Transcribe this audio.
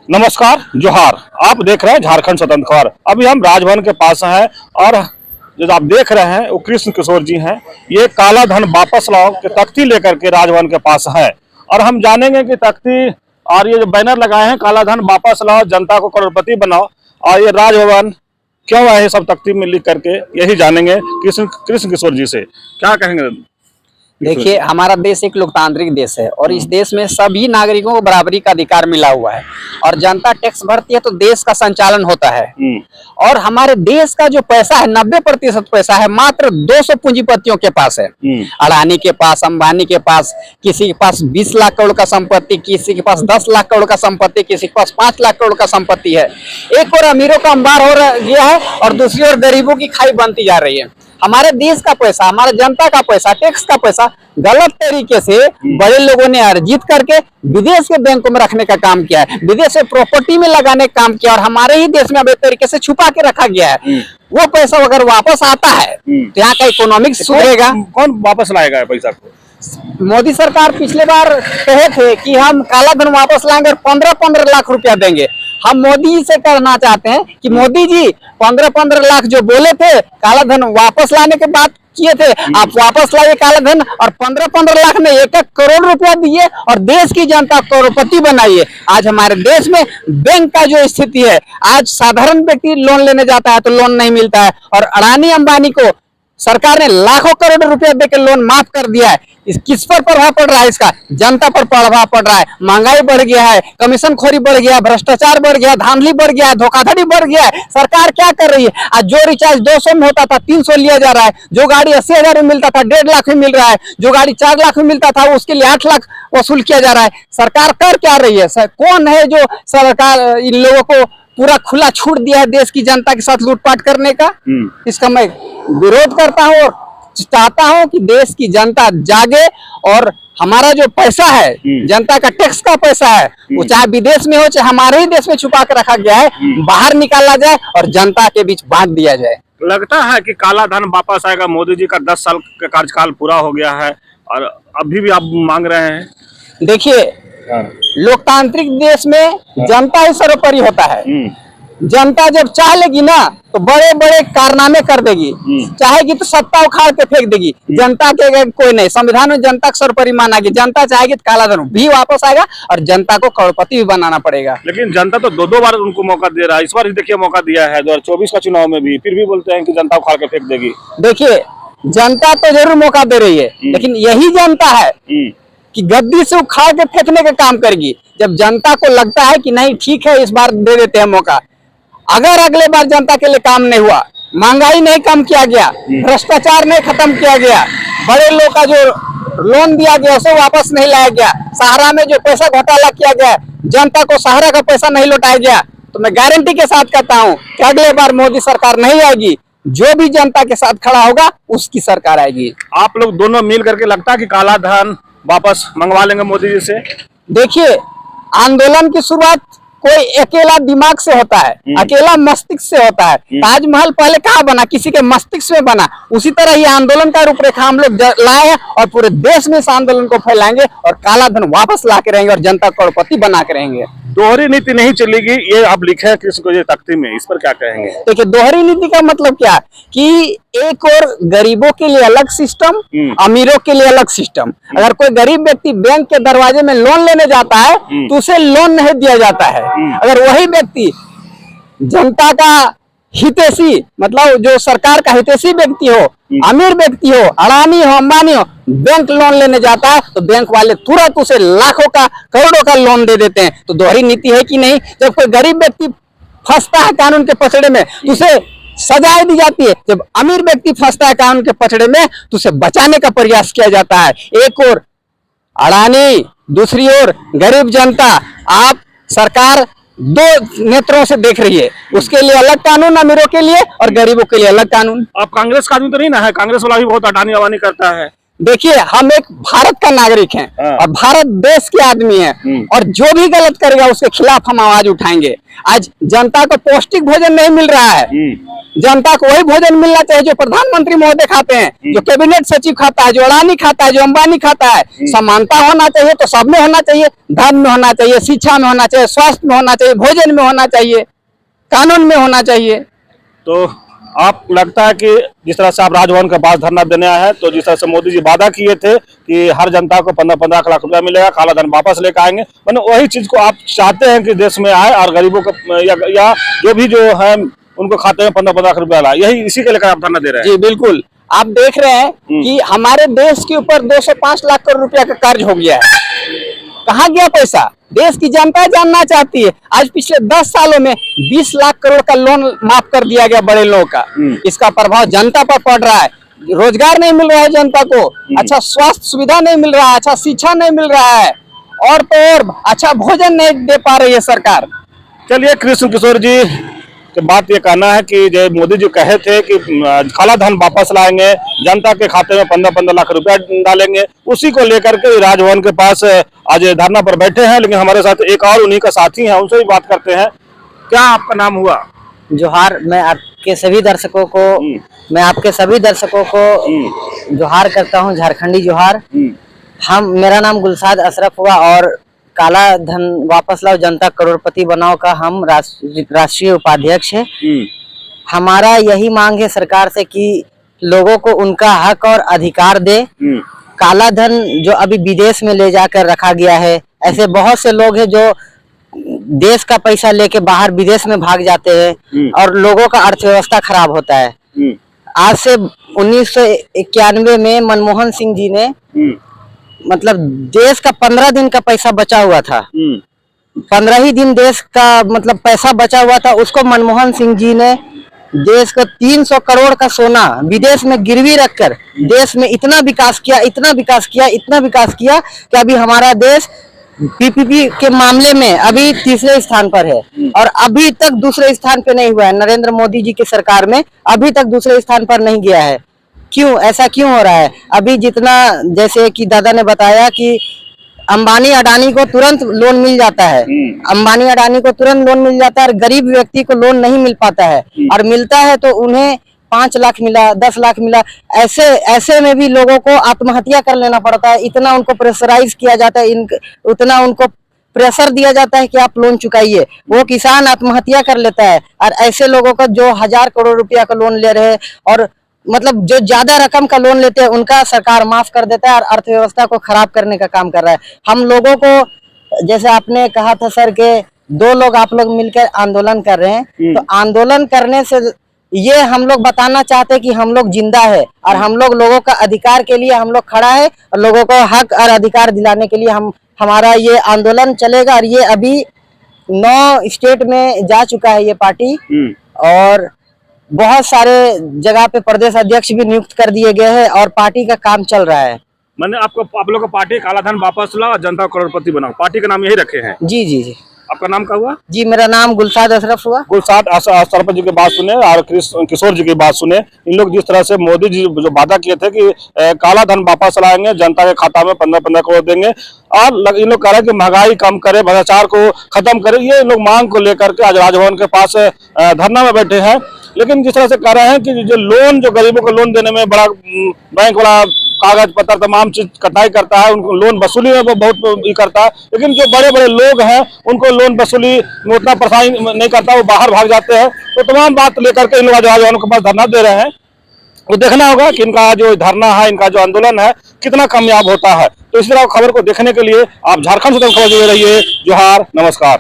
नमस्कार, जोहार। आप देख रहे हैं झारखंड स्वतंत्र खबर। अभी हम राजभवन के पास हैं और जो आप देख रहे हैं वो कृष्ण किशोर जी हैं। ये काला धन वापस लाओ के तख्ती लेकर के राजभवन के पास है और हम जानेंगे कि तख्ती और ये जो बैनर लगाए हैं काला धन वापस लाओ, जनता को करोड़पति बनाओ, और ये राजभवन क्यों आए सब तख्ती में लिख करके, यही जानेंगे कृष्ण किशोर जी से। क्या कहेंगे? देखिए, हमारा देश एक लोकतांत्रिक देश है और इस देश में सभी नागरिकों को बराबरी का अधिकार मिला हुआ है और जनता टैक्स भरती है तो देश का संचालन होता है। और हमारे देश का जो पैसा है 90% पैसा है मात्र 200 पूंजीपतियों के पास है। अडानी के पास, अंबानी के पास, किसी के पास 20 लाख करोड़ का संपत्ति, किसी के पास 10 लाख करोड़ का संपत्ति, किसी के पास 5 लाख करोड़ का संपत्ति है। एक और अमीरों का अंबार हो गया है और दूसरी ओर गरीबों की खाई बनती जा रही है। हमारे देश का पैसा, हमारे जनता का पैसा, टैक्स का पैसा गलत तरीके से बड़े लोगों ने अर्जित करके विदेश के बैंकों में रखने का काम किया है, विदेश से प्रॉपर्टी में लगाने का काम किया और हमारे ही देश में अब एक तरीके से छुपा के रखा गया है। वो पैसा अगर वापस आता है तो यहाँ का इकोनॉमिक्स सुधरेगा। कौन वापस लाएगा पैसा को? मोदी सरकार पिछले बार कहे थे कि हम काला धन वापस लाएंगे और 15-15 लाख रुपया देंगे। हम मोदी जी से कहना चाहते हैं कि मोदी जी 15-15 लाख जो बोले थे काला धन वापस लाने के बाद किए थे, आप वापस लाइए काला धन और 15-15 लाख में 1-1 करोड़ रुपया दिए और देश की जनता करोड़पति बनाइए। आज हमारे देश में बैंक का जो स्थिति है, आज साधारण व्यक्ति लोन लेने जाता है तो लोन नहीं मिलता है और अडानी अंबानी को सरकार ने लाखों करोड़ रुपए देकर लोन माफ कर दिया है। किस पर प्रभाव पड़ रहा है? इसका जनता पर प्रभाव पड़ रहा है। महंगाई बढ़ गया है, कमीशन खोरी बढ़ गया, भ्रष्टाचार बढ़ गया, धांधली बढ़ गया है, धोखाधड़ी बढ़ गया है। सरकार क्या कर रही है? आज जो रिचार्ज 200 में होता था 300 लिया जा रहा है, जो गाड़ी 80,000 में मिलता था 1.5 लाख में मिल रहा है, जो गाड़ी 4 लाख में मिलता था उसके लिए 8 लाख वसूल किया जा रहा है। सरकार कर क्या रही है? कौन है जो सरकार इन लोगों को पूरा खुला छूट दिया है देश की जनता के साथ लूटपाट करने का? इसका मैं विरोध करता हूँ और चाहता हूँ कि देश की जनता जागे और हमारा जो पैसा है, जनता का टैक्स का पैसा है, वो चाहे विदेश में हो चाहे हमारे ही देश में छुपा कर रखा गया है, बाहर निकाला जाए और जनता के बीच बांट दिया जाए। लगता है कि काला धन वापस आएगा। मोदी जी का 10 साल का कार्यकाल पूरा हो गया है और अभी भी आप मांग रहे हैं। देखिए, लोकतांत्रिक देश में जनता ही सर्वोपरि होता है। जनता जब चाह लेगी ना तो बड़े बड़े कारनामे कर देगी, चाहेगी तो सत्ता उखाड़ के फेंक देगी। जनता के कोई नहीं, संविधान में जनता को सर्वोपरि माना गया। जनता चाहेगी तो काला धन भी वापस आएगा और जनता को करोड़पति भी बनाना पड़ेगा। लेकिन जनता तो 2-2 बार उनको मौका दे रहा है। इस बार देखिए मौका दिया है 2024 का चुनाव में भी, फिर भी बोलते हैं कि जनता उखाड़ के फेंक देगी। देखिए, जनता तो जरूर मौका दे रही है, लेकिन यही जनता है कि गद्दी से उखाड़ के फेंकने का काम करेगी। जब जनता को लगता है कि नहीं ठीक है इस बार दे देते हैं मौका, अगर अगले बार जनता के लिए काम नहीं हुआ, महंगाई नहीं कम किया गया, भ्रष्टाचार नहीं खत्म किया गया, बड़े लोग का जो लोन दिया गया उसे वापस नहीं लाया गया, सहारा में जो पैसा घोटाला किया गया, जनता को सहारा का पैसा नहीं लौटाया गया, तो मैं गारंटी के साथ कहता हूं कि अगले बार मोदी सरकार नहीं आएगी। जो भी जनता के साथ खड़ा होगा उसकी सरकार आएगी। आप लोग दोनों मिल करके लगता है कि काला धन वापस मंगवा लेंगे मोदी जी से? देखिए, आंदोलन की शुरुआत कोई अकेला दिमाग से होता है, अकेला मस्तिष्क से होता है। ताजमहल पहले कहाँ बना? किसी के मस्तिष्क में बना। उसी तरह ये आंदोलन का रूपरेखा हम लोग लाए हैं और पूरे देश में इस आंदोलन को फैलाएंगे और काला धन वापस ला के रहेंगे और जनता करोड़पति बना के रहेंगे। दोहरी नीति नहीं चलेगी, ये आप लिखे हैं कृष्ण को तख्ती में, इस पर क्या कहेंगे? देखिए, दोहरी नीति का मतलब क्या कि एक और गरीबों के लिए अलग सिस्टम, अमीरों के लिए अलग सिस्टम। अगर कोई गरीब व्यक्ति बैंक के दरवाजे में लोन लेने जाता है तो उसे लोन नहीं दिया जाता है। अगर वही व्यक्ति जनता का हितैषी, मतलब जो सरकार का हितैषी व्यक्ति हो, अमीर व्यक्ति हो, अडानी हो, अंबानी हो, बैंक लोन लेने जाता है तो बैंक वाले तुरंत उसे लाखों का, करोड़ों का लोन दे देते हैं। तो दोहरी नीति है कि नहीं? जब कोई गरीब व्यक्ति फंसता है कानून के पछड़े में तो उसे सजाएं दी जाती है, जब अमीर व्यक्ति फंसता है कानून के पछड़े में तो उसे बचाने का प्रयास किया जाता है। एक और अडानी, दूसरी ओर गरीब जनता। आप सरकार दो नेत्रों से देख रही है, उसके लिए अलग कानून, अमीरों के लिए और गरीबों के लिए अलग कानून। आप कांग्रेस का आदमी तो नहीं ना है? कांग्रेस वाला भी बहुत अडानी अवानी करता है। देखिए, हम एक भारत का नागरिक हैं और भारत देश के आदमी हैं और जो भी गलत करेगा उसके खिलाफ हम आवाज उठाएंगे। आज जनता को पौष्टिक भोजन नहीं मिल रहा है, जनता को वही भोजन मिलना चाहिए जो प्रधानमंत्री महोदय खाते हैं, जो कैबिनेट सचिव खाता है, जो अडानी खाता है, जो अंबानी खाता है। समानता होना चाहिए तो सब में होना चाहिए, धर्म में होना चाहिए, शिक्षा में होना चाहिए, स्वास्थ्य में होना चाहिए, भोजन में होना चाहिए, कानून में होना चाहिए। तो आप लगता है कि जिस तरह से आप राजभवन के पास धरना देने आए हैं, तो जिस तरह से मोदी जी वादा किए थे कि हर जनता को 15-15 लाख रुपया मिलेगा, काला धन वापस लेकर आएंगे, मैंने वही चीज को आप चाहते हैं कि देश में आए और गरीबों को या जो भी जो है उनको खाते में 15-15 लाख रुपया लाए, यही इसी के लेकर आप धरना दे रहे हैं? जी बिल्कुल, आप देख रहे हैं कि हमारे देश के ऊपर 205 लाख करोड़ रुपया का कर्ज हो गया है। कहाँ गया पैसा? देश की जनता जानना चाहती है। आज पिछले 10 सालों में 20 लाख करोड़ का लोन माफ कर दिया गया बड़े लोगों का। इसका प्रभाव जनता पर पड़ रहा है। रोजगार नहीं मिल रहा है जनता को, अच्छा स्वास्थ्य सुविधा नहीं मिल रहा है, अच्छा शिक्षा नहीं मिल रहा है, और तो और अच्छा भोजन नहीं दे पा रही है सरकार। चलिए, कृष्ण किशोर जी की बात ये कहना है कि जो मोदी जी कहे थे कि काला धन वापस लाएंगे, जनता के खाते में 15-15 लाख रुपया डालेंगे, उसी को लेकर के राजभवन के पास आज धरना पर बैठे हैं। लेकिन हमारे साथ एक और उन्हीं का साथी है, उनसे भी बात करते हैं। क्या आपका नाम हुआ? जोहार। मैं आपके सभी दर्शकों को जोहार करता हूं, झारखंडी जोहार। मेरा नाम गुलसाद अशरफ हुआ और काला धन वापस लाओ जनता करोड़पति बनाओ का हम राष्ट्रीय उपाध्यक्ष है। हमारा यही मांग है सरकार से कि लोगों को उनका हक और अधिकार दे। काला धन जो अभी विदेश में ले जाकर रखा गया है, ऐसे बहुत से लोग हैं जो देश का पैसा लेके बाहर विदेश में भाग जाते हैं और लोगों का अर्थव्यवस्था खराब होता है। आज से 1991 में मनमोहन सिंह जी ने मतलब देश का 15 दिन का पैसा बचा हुआ था, 15 ही दिन देश का मतलब पैसा बचा हुआ था, उसको मनमोहन सिंह जी ने देश का 300 करोड़ का सोना विदेश में गिरवी रखकर देश में इतना विकास किया कि अभी हमारा देश पीपीपी के मामले में अभी तीसरे स्थान पर है और अभी तक दूसरे स्थान पे नहीं हुआ है। नरेंद्र मोदी जी की सरकार में अभी तक दूसरे स्थान पर नहीं गया है। क्यों ऐसा क्यों हो रहा है? अभी जितना जैसे कि दादा ने बताया कि अंबानी अडानी को तुरंत लोन मिल जाता है, अंबानी अडानी को तुरंत लोन मिल जाता है और गरीब व्यक्ति को लोन नहीं मिल पाता है, और मिलता है तो उन्हें 5 लाख मिला, 10 लाख मिला, ऐसे में भी लोगों को आत्महत्या कर लेना पड़ता है। इतना उनको प्रेशराइज किया जाता है, उतना उनको प्रेशर दिया जाता है कि आप लोन चुकाइए। वो किसान आत्महत्या कर लेता है और ऐसे लोगों का जो 1000 करोड़ रुपया का लोन ले रहे हैं और मतलब जो ज्यादा रकम का लोन लेते हैं उनका सरकार माफ कर देता है और अर्थव्यवस्था को खराब करने का काम कर रहा है। हम लोगों को जैसे आपने कहा था सर के 2 लोग आप लोग मिलकर आंदोलन कर रहे हैं, तो आंदोलन करने से ये हम लोग बताना चाहते हैं कि हम लोग जिंदा है और हम लोग लोगों का अधिकार के लिए हम लोग खड़ा है और लोगों को हक और अधिकार दिलाने के लिए हमारा ये आंदोलन चलेगा। और ये अभी 9 स्टेट में जा चुका है ये पार्टी और बहुत सारे जगह पे प्रदेश अध्यक्ष भी नियुक्त कर दिए गए हैं और पार्टी का काम चल रहा है। मैंने आप लोग का पार्टी काला धन वापस लाओ और जनता करोड़पति बनाओ, पार्टी का नाम यही रखे हैं? जी जी जी। आपका नाम क्या हुआ? जी मेरा नाम गुलसाद अशरफ हुआ। गुलसाद अशरफ जी की बात सुने और किशोर जी की बात सुने। इन लोग जिस तरह से मोदी जी जो वादा किए थे कि काला धन वापस लाएंगे, जनता के खाता में 15-15 करोड़ देंगे और इन लोग कह रहे हैं कि महंगाई कम करे, भ्रष्टाचार को खत्म करे, ये लोग मांग को लेकर के आज राजभवन के पास धरना में बैठे हैं। लेकिन जिस तरह से कह रहे हैं कि जो गरीबों को लोन देने में बड़ा बैंक वाला कागज पत्र तमाम चीज कटाई करता है, उनको लोन वसूली में वो बहुत ये करता है, लेकिन जो बड़े बड़े लोग हैं उनको लोन वसूली में उतना परेशानी नहीं करता, वो बाहर भाग जाते हैं। तो तमाम बात लेकर के इन लोग राजभवन के पास धरना दे रहे हैं। वो देखना होगा कि इनका जो धरना है, इनका जो आंदोलन है कितना कामयाब होता है। तो इस तरह खबर को देखने के लिए आप झारखंड स्वतंत्र खबर जुड़े रहिए। जोहार, नमस्कार।